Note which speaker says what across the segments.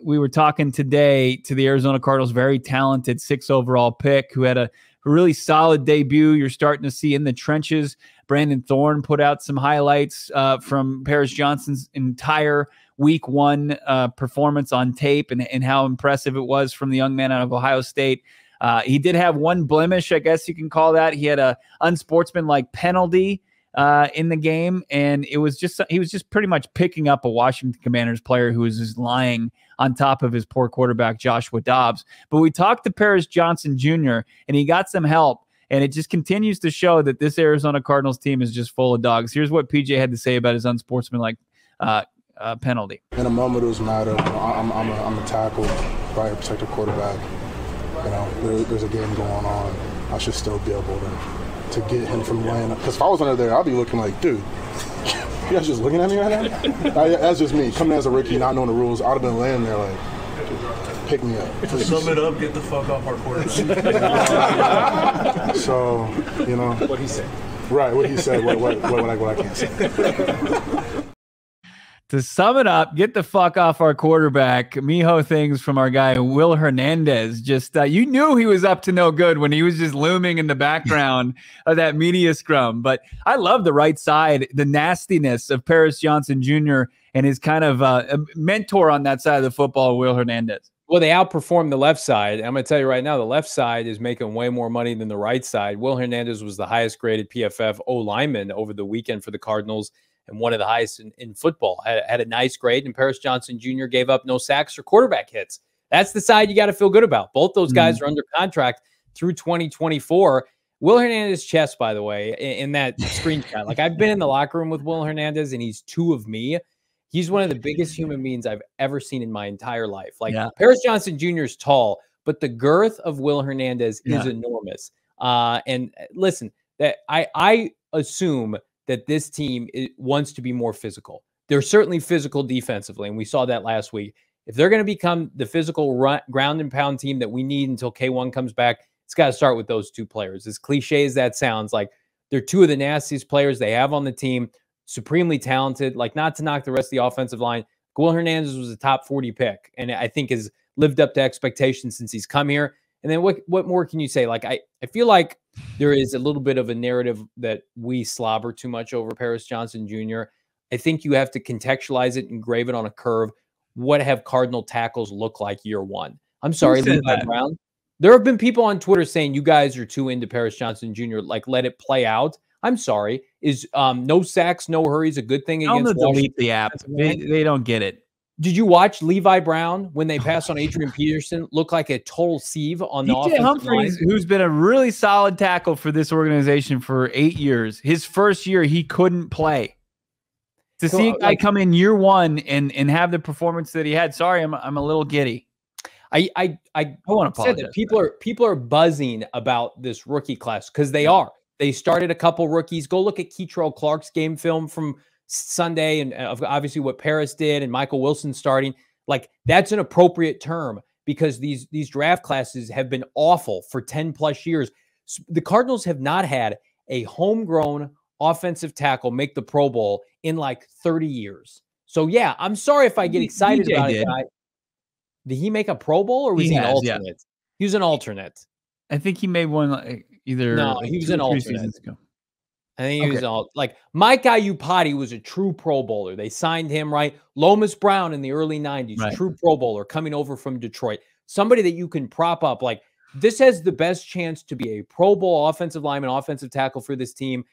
Speaker 1: we were talking today to the Arizona Cardinals, very talented 6th overall pick who had a really solid debut. You're starting to see in the trenches. Brandon Thorne put out some highlights from Paris Johnson's entire week 1 performance on tape and how impressive it was from the young man out of Ohio State. He did have one blemish, I guess you can call that. He had a unsportsmanlike penalty in the game, and he was just pretty much picking up a Washington Commanders player who was just lying on top of his poor quarterback Joshua Dobbs. But we talked to Paris Johnson Jr. and he got some help, and it just continues to show that this Arizona Cardinals team is just full of dogs. Here's what PJ had to say about his unsportsmanlike penalty.
Speaker 2: In a moment, it was a matter of I'm a tackle, right, protect the quarterback. There's a game going on. I should still be able to get him from laying up. Because if I was under there, I'd be looking like, dude, you guys just looking at me right now? That's just me. Coming as a rookie, not knowing the rules, I'd have been laying there like, pick me up.
Speaker 3: To sum it up, get the fuck off our quarterback.
Speaker 2: So,
Speaker 3: What he said.
Speaker 2: Right, what he said, what I can't say.
Speaker 1: To sum it up, get the fuck off our quarterback. Mijo things from our guy, Will Hernandez. Just you knew he was up to no good when he was just looming in the background of that media scrum. But I love the right side, the nastiness of Paris Johnson Jr. and his kind of mentor on that side of the football, Will Hernandez.
Speaker 4: Well, they outperformed the left side. I'm going to tell you right now, the left side is making way more money than the right side. Will Hernandez was the highest graded PFF O-lineman over the weekend for the Cardinals, and one of the highest in football. Had a nice grade, and Paris Johnson Jr. gave up no sacks or quarterback hits. That's the side you got to feel good about. Both those guys are under contract through 2024. Will Hernandez's chest, by the way, in that screenshot, like I've been in the locker room with Will Hernandez, and he's 2 of me. He's one of the biggest human beings I've ever seen in my entire life. Like Paris Johnson Jr. is tall, but the girth of Will Hernandez is enormous. And listen, that I assume that this team wants to be more physical. They're certainly physical defensively, and we saw that last week. If they're going to become the physical ground and pound team that we need until K1 comes back, it's got to start with those 2 players. As cliche as that sounds, like they're 2 of the nastiest players they have on the team, supremely talented, like not to knock the rest of the offensive line. Will Hernandez was a top 40 pick, and I think has lived up to expectations since he's come here. And then what more can you say? Like, I feel like there is a little bit of a narrative that we slobber too much over Paris Johnson Jr. I think you have to contextualize it and grave it on a curve. What have Cardinal tackles look like year 1? I'm sorry, Levi Brown. There have been people on Twitter saying you guys are too into Paris Johnson Jr. Like, let it play out. I'm sorry. Is no sacks, no hurries a good thing against Washington?
Speaker 1: Delete the app. They don't get it.
Speaker 4: Did you watch Levi Brown when they passed on Adrian Peterson look like a total sieve on the offensive
Speaker 1: Humphries,
Speaker 4: line?
Speaker 1: Who's been a really solid tackle for this organization for 8 years. His first year, he couldn't play. To see a guy come in year 1 and have the performance that he had, sorry, I'm a little giddy.
Speaker 4: I want to say that people are buzzing about this rookie class because they are. They started a couple rookies. Go look at Keitrell Clark's game film from Sunday, and obviously what Paris did and Michael Wilson starting. Like, that's an appropriate term because these draft classes have been awful for 10 plus years. The Cardinals have not had a homegrown offensive tackle make the Pro Bowl in like 30 years. So yeah, I'm sorry if I get excited about it. Did he make a Pro Bowl or was he an alternate? Yeah. He was an alternate.
Speaker 1: I think he made one either.
Speaker 4: No, he was an alternate. I think he was all like Mike Iupati was a true Pro Bowler. They signed him, right? Lomas Brown in the early 90s, true Pro Bowler coming over from Detroit. Somebody that you can prop up. Like, this has the best chance to be a Pro Bowl offensive lineman, offensive tackle for this team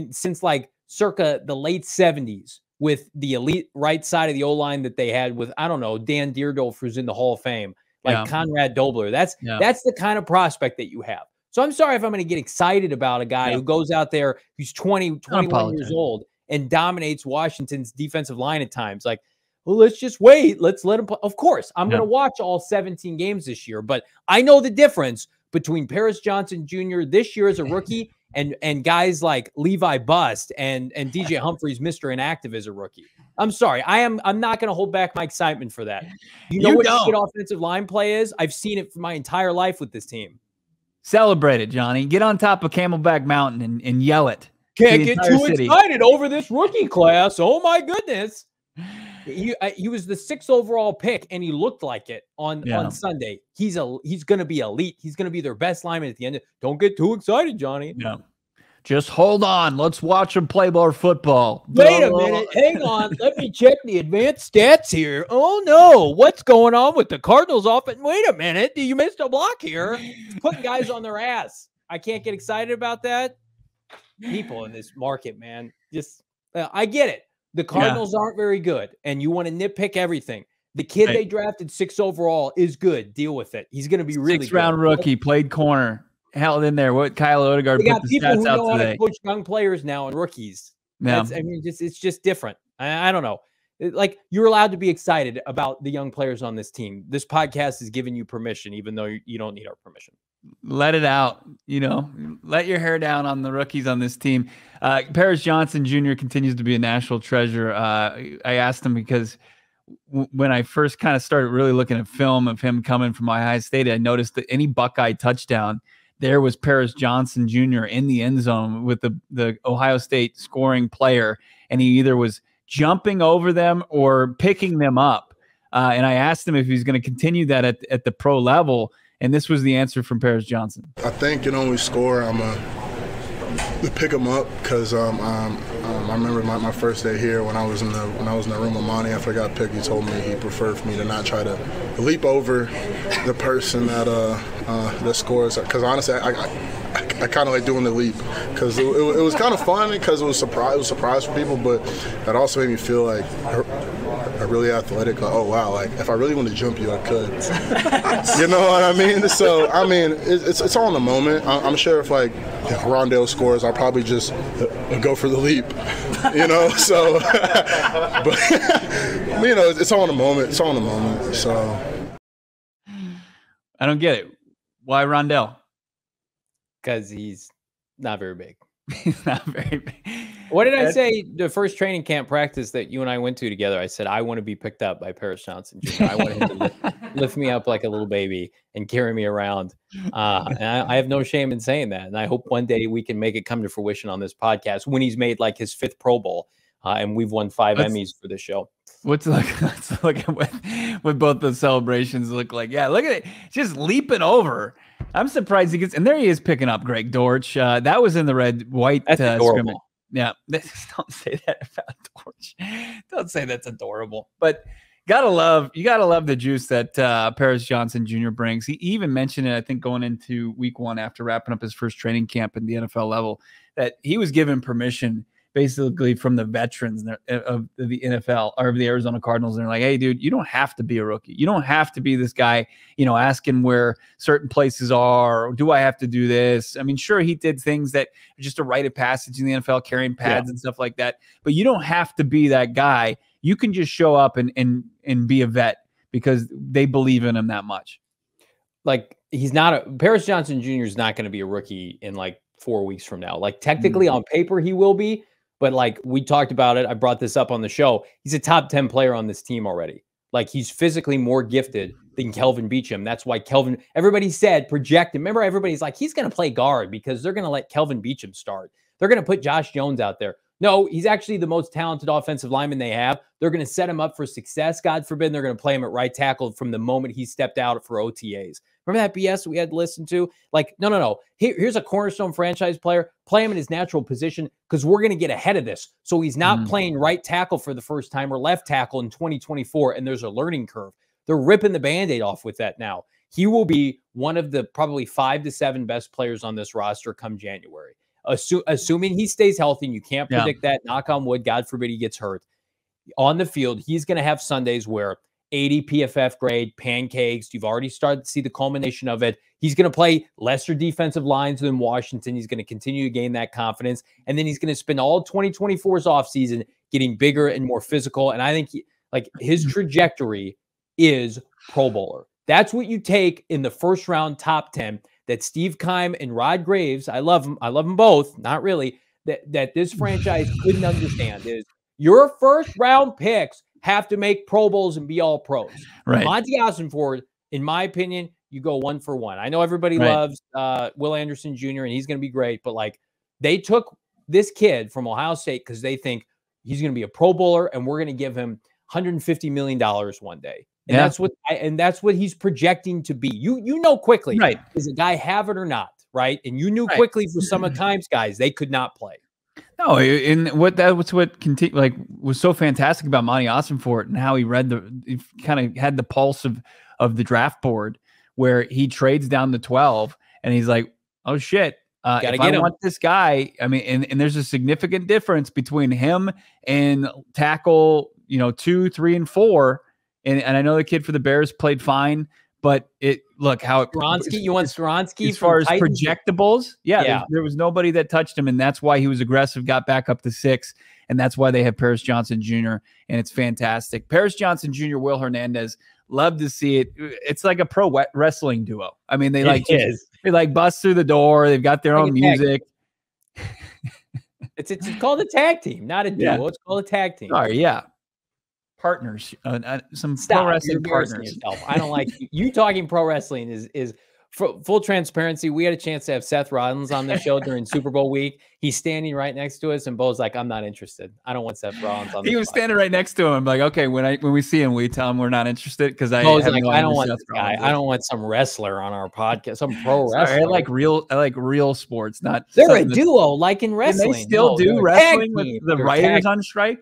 Speaker 4: since like circa the late 70s with the elite right side of the O-line that they had with, I don't know, Dan Deerdorf, who's in the Hall of Fame, like Conrad Dobler. That's the kind of prospect that you have. So I'm sorry if I'm going to get excited about a guy who goes out there, who's 20, 21 years old and dominates Washington's defensive line at times. Like, well, let's just wait. Let's let him play. Of course, I'm going to watch all 17 games this year, but I know the difference between Paris Johnson Jr. this year as a rookie and guys like Levi Bust and DJ Humphries, Mr. Inactive as a rookie. I'm sorry. I'm not going to hold back my excitement for that. You know what shit offensive line play is? I've seen it for my entire life with this team.
Speaker 1: Celebrate it, Johnny. Get on top of Camelback Mountain and yell it.
Speaker 4: Can't get too excited over this rookie class. Oh, my goodness. He was the 6th overall pick, and he looked like it on Sunday. He's going to be elite. He's going to be their best lineman at the end. Don't get too excited, Johnny.
Speaker 1: Yeah. Just hold on. Let's watch him play more football.
Speaker 4: Wait a minute. Hang on. Let me check the advanced stats here. Oh, no. What's going on with the Cardinals offense? Wait a minute. You missed a block here. It's putting guys on their ass. I can't get excited about that. People in this market, man. Just I get it. The Cardinals aren't very good, and you want to nitpick everything. The kid they drafted 6th overall is good. Deal with it. He's going to be really good.
Speaker 1: 6th-round rookie, played corner. Held in there. What Kyle Odegaard put the stats out today. People who know how to
Speaker 4: coach young players now and rookies.
Speaker 1: Yeah.
Speaker 4: I mean, it's just different. I don't know. Like, you're allowed to be excited about the young players on this team. This podcast is giving you permission, even though you don't need our permission.
Speaker 1: Let it out. Let your hair down on the rookies on this team. Paris Johnson Jr. continues to be a national treasure. I asked him because when I first kind of started really looking at film of him coming from Ohio State, I noticed that any Buckeye touchdown, there was Paris Johnson Jr. in the end zone with the Ohio State scoring player, and he either was jumping over them or picking them up. And I asked him if he's going to continue that at the pro level, and this was the answer from Paris Johnson.
Speaker 2: I think, when we score, I'm to pick them up because I remember my first day here when I was in the room with Monty after I got picked. He told me he preferred for me to not try to leap over the person that scores, because honestly I kind of like doing the leap because it was kind of fun because it was a surprise for people, but it also made me feel like really athletic. Like, oh wow, like if I really want to jump you, I could. You know what I mean? So I mean, it's all in the moment. I'm sure if like Rondale scores, I'll probably just go for the leap. So but it's all in the moment. It's all in the moment. So
Speaker 1: I don't get it. Why Rondale?
Speaker 4: Because he's not very big.
Speaker 1: He's not very big.
Speaker 4: What did I say the first training camp practice that you and I went to together? I said, I want to be picked up by Paris Johnson Jr. I want him to lift me up like a little baby and carry me around. And I have no shame in saying that. And I hope one day we can make it come to fruition on this podcast when he's made like his 5th Pro Bowl. And we've won 5 Emmys for this show.
Speaker 1: Let's look at what both the celebrations look like. Yeah, look at it. Just leaping over. I'm surprised he gets, and there he is picking up Greg Dortch. That was in the red-white scrimmage. Yeah, don't say that about Dortch. Don't say that's adorable. But you gotta love the juice that Paris Johnson Jr. brings. He even mentioned it, I think, going into week 1 after wrapping up his first training camp in the NFL level, that he was given permission basically from the veterans of the NFL or the Arizona Cardinals. And they're like, hey, dude, you don't have to be a rookie. You don't have to be this guy, asking where certain places are. Or do I have to do this? I mean, sure, he did things that are just a rite of passage in the NFL, carrying pads and stuff like that. But you don't have to be that guy. You can just show up and be a vet because they believe in him that much.
Speaker 4: Like, Paris Johnson Jr. is not going to be a rookie in like 4 weeks from now. Like, technically on paper, he will be. But like we talked about it, I brought this up on the show. He's a top 10 player on this team already. Like, he's physically more gifted than Kelvin Beachum. That's why everybody said projected. Remember, everybody's like, he's going to play guard because they're going to let Kelvin Beachum start. They're going to put Josh Jones out there. No, he's actually the most talented offensive lineman they have. They're going to set him up for success. God forbid they're going to play him at right tackle from the moment he stepped out for OTAs. Remember that BS we had to listen to? Like, no. Here's a cornerstone franchise player. Play him in his natural position because we're going to get ahead of this. So he's not playing right tackle for the first time or left tackle in 2024, and there's a learning curve. They're ripping the Band-Aid off with that now. He will be one of the probably 5 to 7 best players on this roster come January. Assuming he stays healthy, and you can't predict that, knock on wood, God forbid he gets hurt. On the field, he's going to have Sundays where 80 PFF grade, pancakes. You've already started to see the culmination of it. He's going to play lesser defensive lines than Washington. He's going to continue to gain that confidence. And then he's going to spend all 2024's offseason getting bigger and more physical. And I think his trajectory is Pro Bowler. That's what you take in the first round top 10 that Steve Keim and Rod Graves, I love them both, not really, that this franchise couldn't understand is your first round picks have to make Pro Bowls and be all pros.
Speaker 1: Right.
Speaker 4: Monty Ossenford, in my opinion, you go 1 for 1. I know everybody loves Will Anderson Jr. and he's going to be great, but like they took this kid from Ohio State because they think he's going to be a Pro Bowler and we're going to give him $150 million one day. And that's what he's projecting to be. You know quickly,
Speaker 1: right?
Speaker 4: Does a guy have it or not, right? And you knew quickly for some of times guys they could not play.
Speaker 1: No, and what was so fantastic about Monty Ossenfort and how he kind of had the pulse of the draft board, where he trades down to 12 and he's like, oh shit. If I want this guy, I mean, and there's a significant difference between him and tackle, 2, 3, and 4. And I know the kid for the Bears played fine, but
Speaker 4: Skoronski, you want Skoronski
Speaker 1: as far as projectables? Yeah. There was nobody that touched him, and that's why he was aggressive, got back up to 6, and that's why they have Paris Johnson Jr., and it's fantastic. Paris Johnson Jr., Will Hernandez, love to see it. It's like a pro wrestling duo. I mean, they bust through the door. They've got their own music.
Speaker 4: It's called a tag team, not a duo. Yeah. It's called a tag team.
Speaker 1: Sorry, yeah. Partners, some pro wrestling partners.
Speaker 4: I don't like you talking pro wrestling is for full transparency. We had a chance to have Seth Rollins on the show during Super Bowl week. He's standing right next to us, and Bo's like, "I'm not interested. I don't want Seth Rollins on."
Speaker 1: He was standing right next to him. I'm like, okay, when we see him, we tell him we're not interested because I
Speaker 4: don't want this guy. I don't want some wrestler on our podcast. Some pro wrestler.
Speaker 1: Sorry, I like real sports. Not
Speaker 4: they're a duo, like in wrestling.
Speaker 1: They still do wrestling with the writers on strike.